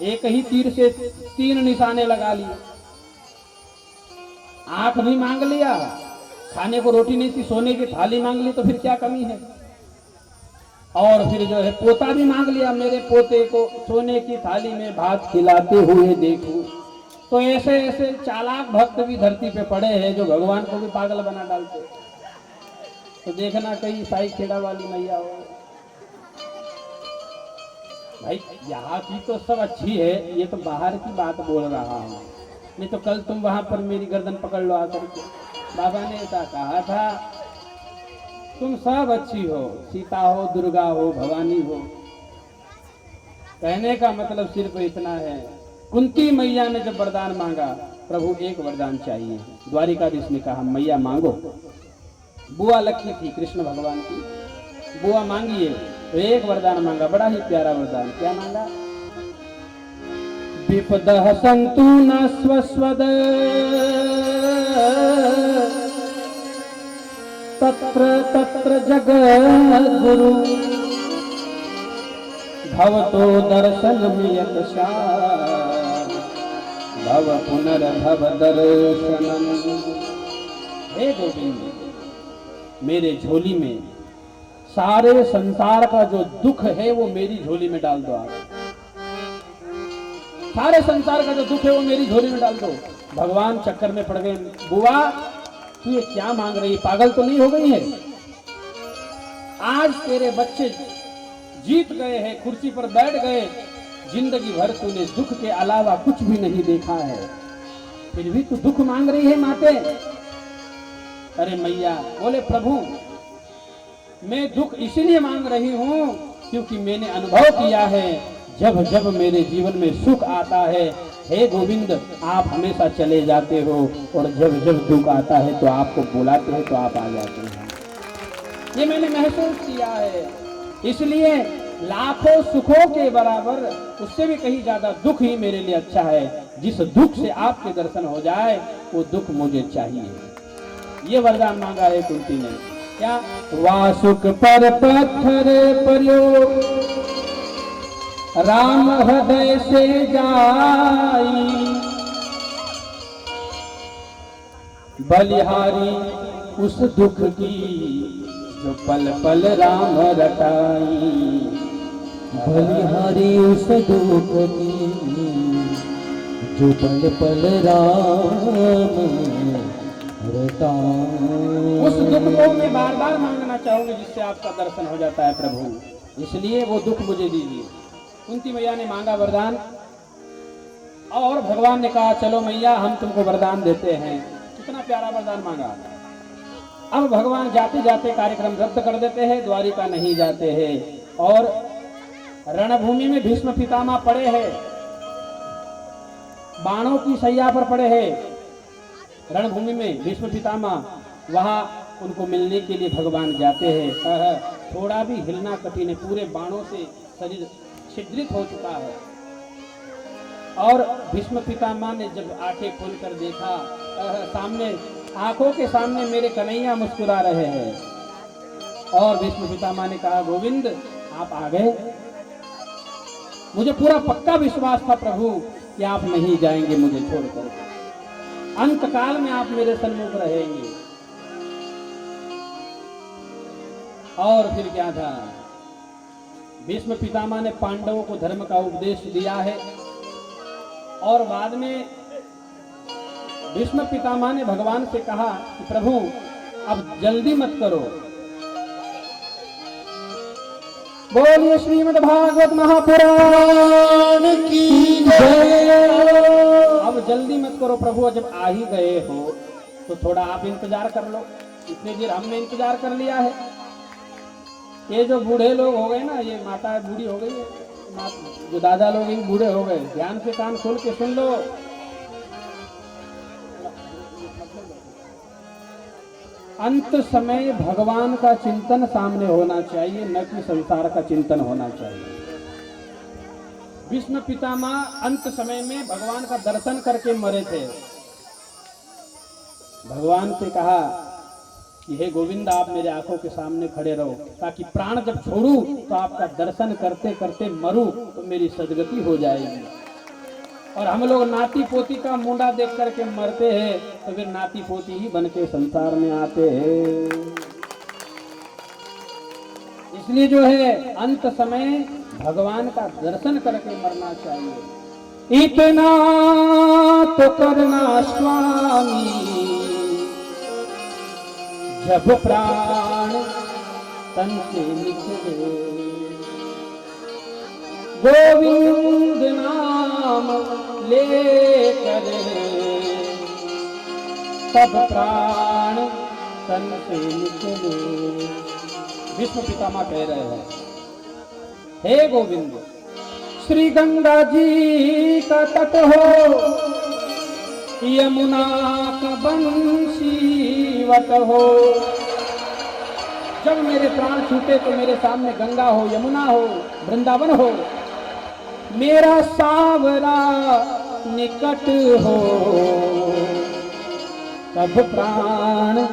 एक ही तीर से 3 निशाने लगा लिए। आंख भी मांग लिया, खाने को रोटी नहीं थी, सोने की थाली मांग ली, तो फिर क्या कमी है। और फिर जो है पोता भी मांग लिया, मेरे पोते को सोने की थाली में भात खिलाते हुए देखूं। तो ऐसे ऐसे चालाक भक्त भी धरती पे पड़े हैं जो भगवान को भी पागल बना डालते। तो देखना कहीं साई खेड़ा वाली मैया हो। भाई यहाँ की तो सब अच्छी है, ये तो बाहर की बात बोल रहा हूँ। नहीं तो कल तुम वहां पर मेरी गर्दन पकड़ लो आकर के। बाबा ने ऐसा कहा था, तुम सब अच्छी हो, सीता हो, दुर्गा हो, भवानी हो। कहने का मतलब सिर्फ इतना है, कुंती मैया ने जब वरदान मांगा, प्रभु एक वरदान चाहिए, द्वारिकाधीश ने कहा मैया मांगो। बुआ लक्ष्मी थी कृष्ण भगवान की, बुआ मांगिए। तो एक वरदान मांगा, बड़ा ही प्यारा वरदान। क्या मांगा? विपदः सन्तु न स्वस्वद तत्र तत्र जगद्गुरु भवतो दर्शनमियत भव पुनर्भव दर्शनम। हे गोविंद, मेरे झोली में सारे संसार का जो दुख है वो मेरी झोली में डाल दो। आप सारे संसार का जो दुख है वो मेरी झोली में डाल दो। भगवान चक्कर में पड़ गए। बुआ तू ये क्या मांग रही, पागल तो नहीं हो गई है? आज तेरे बच्चे जीत गए हैं, कुर्सी पर बैठ गए, जिंदगी भर तूने दुख के अलावा कुछ भी नहीं देखा है, फिर भी तू दुख मांग रही है माते। अरे मैया बोले, प्रभु मैं दुख इसलिए मांग रही हूं क्योंकि मैंने अनुभव किया है, जब जब मेरे जीवन में सुख आता है, हे गोविंद आप हमेशा चले जाते हो, और जब जब दुख आता है तो आपको बुलाते हैं तो आप आ जाते हैं। ये मैंने महसूस किया है। इसलिए लाखों सुखों के बराबर, उससे भी कहीं ज्यादा दुख ही मेरे लिए अच्छा है। जिस दुख से आपके दर्शन हो जाए वो दुख मुझे चाहिए। ये वरदान मांगा है कुंती ने। क्या? वासुक पर पत्थर पर्यो राम हृदय से जाई, बलिहारी उस दुख की जो पल पल राम रटाई। बलिहारी उस दुख की जो पल पल राम रटाई। उस दुख को मैं बार बार मांगना चाहूंगी जिससे आपका दर्शन हो जाता है प्रभु, इसलिए वो दुख मुझे दीजिए। कुंती मैया ने मांगा वरदान, और भगवान ने कहा चलो मैया हम तुमको वरदान देते हैं। कितना प्यारा वरदान मांगा। अब भगवान जाते जाते कार्यक्रम रद्द कर देते हैं, द्वारिका नहीं जाते हैं, और रणभूमि में भीष्म पितामह पड़े हैं, बाणों की सैया पर पड़े हैं। रणभूमि में भीष्म पितामह, वहां उनको मिलने के लिए भगवान जाते हैं। थोड़ा भी हिलना कठिन है, पूरे बाणों से शरीर छिद्रित हो चुका है। और भीष्म पितामह ने जब आंखें खोलकर देखा, सामने आंखों के सामने मेरे कन्हैया मुस्कुरा रहे हैं, और भीष्म पितामह ने कहा गोविंद आप आ गए। मुझे पूरा पक्का विश्वास था प्रभु कि आप नहीं जाएंगे मुझे छोड़कर, अंत काल में आप मेरे सन्मुख रहेंगे। और फिर क्या था, भीष्म पितामह ने पांडवों को धर्म का उपदेश दिया है, और बाद में भीष्म पितामह ने भगवान से कहा कि प्रभु अब जल्दी मत करो। बोलिए श्रीमद् भागवत महापुराण की जय। अब जल्दी मत करो प्रभु, जब आ ही गए हो तो थोड़ा आप इंतजार कर लो। इतने देर हमने इंतजार कर लिया है। ये जो बूढ़े लोग हो गए ना, ये माता बूढ़ी हो गई है, जो दादा लोग ही बूढ़े हो गए, ध्यान से कान खोल के सुन लो। अंत समय भगवान का चिंतन सामने होना चाहिए, न कि संसार का चिंतन होना चाहिए। भीष्म पितामह अंत समय में भगवान का दर्शन करके मरे थे। भगवान से कहा कि हे गोविंद आप मेरे आंखों के सामने खड़े रहो, ताकि प्राण जब छोड़ू तो आपका दर्शन करते करते मरूं तो मेरी सदगति हो जाएगी। और हम लोग नाती पोती का मुंडा देख करके मरते हैं, तो फिर नाती पोती ही बन के संसार में आते हैं। इसलिए जो है अंत समय भगवान का दर्शन करके मरना चाहिए। इतना तो करना स्वामी जब प्राण तन से निकले, गोविंद नाम लेकर तब प्राण तन से निकले। विष्णु पितामह कह रहे हैं, हे गोविंद, श्री गंगा जी का तट हो, यमुना का बंशी वट हो। जब मेरे प्राण छूटे तो मेरे सामने गंगा हो, यमुना हो, वृंदावन हो, मेरा सावरा निकट हो, तब प्राण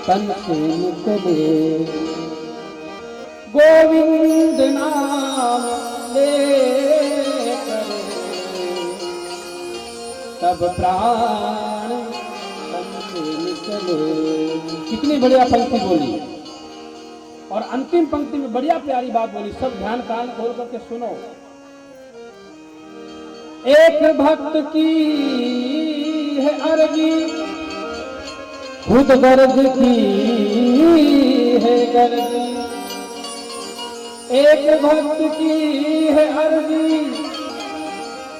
तन से निकले, गोविंद नाम लेकर तब प्राण तन से निकले। कितनी बढ़िया पंक्ति बोली, और अंतिम पंक्ति में बढ़िया प्यारी बात बोली। सब ध्यान कान खोल करके सुनो। एक भक्त की है अर्जी, खुद गर्ज की है गर्जी। एक भक्त की है अर्जी,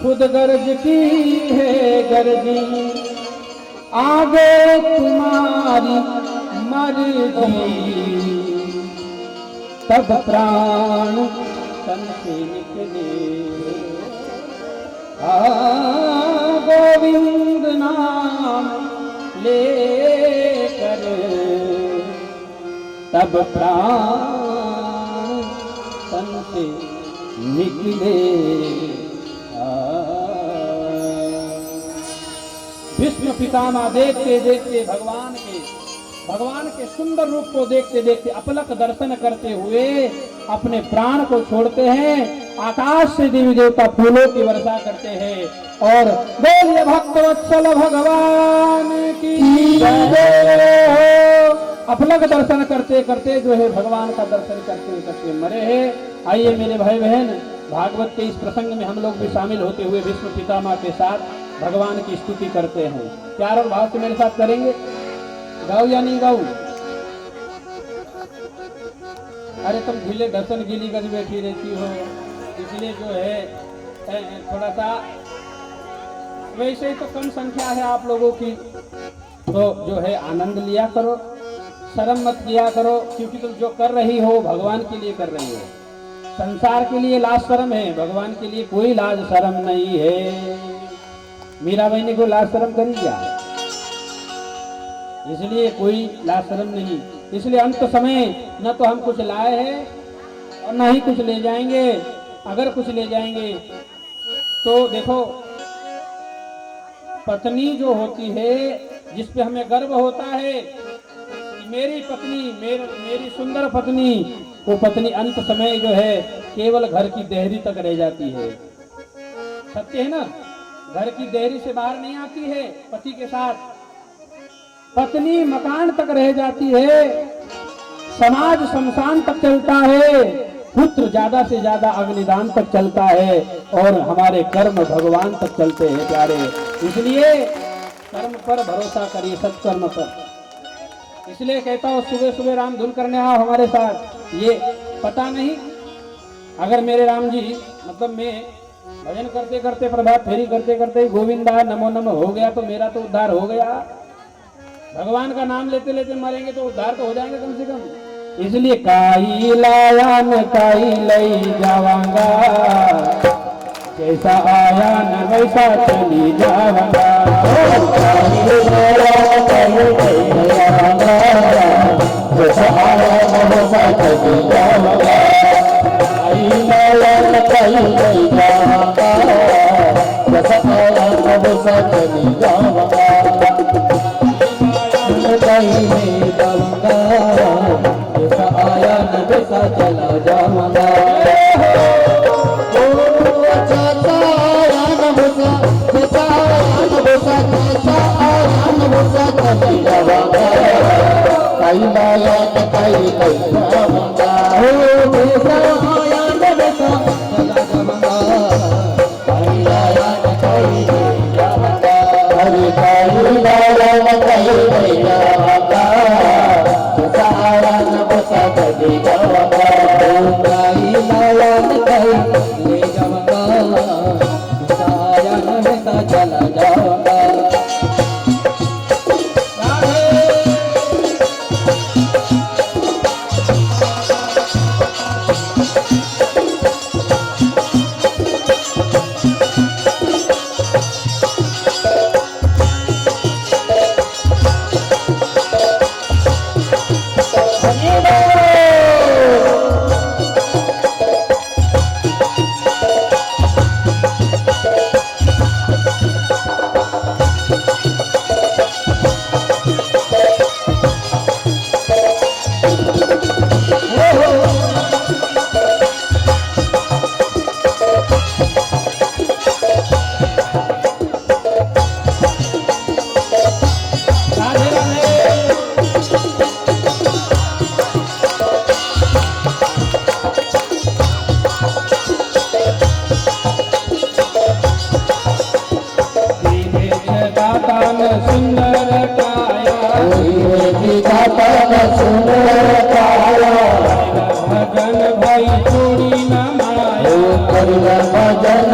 खुद गर्ज की है गर्जी। आगे तुम्हारी मर्जी, तब प्राण तन से निकले। गोविंद नाम लेकर तब प्राण तन से निकले। विष्णु पितामह देखते देखते भगवान के सुंदर रूप को देखते देखते अपलक दर्शन करते हुए अपने प्राण को छोड़ते हैं। आकाश से देवी देवता फूलों की वर्षा करते हैं और बोलिए भक्तवत्सल भगवान की जय। अपलक दर्शन करते करते जो है भगवान का दर्शन करते करते मरे हैं। आइए मेरे भाई बहन, भागवत के इस प्रसंग में हम लोग भी शामिल होते हुए विष्णु पितामह के साथ भगवान की स्तुति करते हैं। प्यार और भाव से मेरे साथ करेंगे। गाऊं या नहीं गाऊं? अरे तुम ढीले दर्शन गिली कर बैठी रहती हो, इसलिए जो है थोड़ा सा, वैसे ही तो कम संख्या है आप लोगों की, तो जो है आनंद लिया करो, शर्म मत किया करो, क्योंकि तुम जो कर रही हो भगवान के लिए कर रही हो। संसार के लिए लाज शर्म है, भगवान के लिए कोई लाज शर्म नहीं है। मीराबाई ने कोई लाज शर्म करी क्या? इसलिए कोई लाज शर्म नहीं। इसलिए अंत समय न तो हम कुछ लाए हैं और न ही कुछ ले जाएंगे। अगर कुछ ले जाएंगे तो देखो, पत्नी जो होती है, जिस पे हमें गर्व होता है कि मेरी पत्नी, मेरी सुंदर पत्नी, वो पत्नी अंत समय जो है केवल घर की देहरी तक रह जाती है। सत्य है ना? घर की देहरी से बाहर नहीं आती है पति के साथ। पत्नी मकान तक रह जाती है, समाज शमशान तक चलता है, पुत्र ज्यादा से ज्यादा अग्निदान तक चलता है, और हमारे कर्म भगवान तक चलते हैं प्यारे। इसलिए कर्म पर भरोसा करिए, सत्कर्म पर। इसलिए कहता हूँ सुबह सुबह राम धुन करने आओ हमारे साथ। ये पता नहीं, अगर मेरे राम जी, मतलब मैं भजन करते करते, प्रभात फेरी करते करते गोविंदा नमो नमो हो गया तो मेरा तो उद्धार हो गया। भगवान का नाम लेते लेते मरेंगे तो उद्धार तो हो जाएंगे कम से कम। इसलिए काई लाया न काई लई जावांगा, जैसा आया न वैसा चली जावांगा। जैसा आया न वैसा चली जावांगा। काई लाया न काई लई जावांगा, जैसा आया न वैसा चली जावांगा। में जाऊंगा, जैसा आया न वैसा चला जाऊंगा। जैसा आया न वैसा जैसा आराम होता कभी जावांगा कैला याद कई जावांगा हो जैसा आयाम वैसा चला जावांगा कैला याद कई जावांगा अरे कैला याद कई जावांगा जैसा आराम होता कभी जावांगा कैला याद कई जावांगा चला जाऊंगा सुंदर काया सुंदर काया भजन भई छोड़ी न माया भजन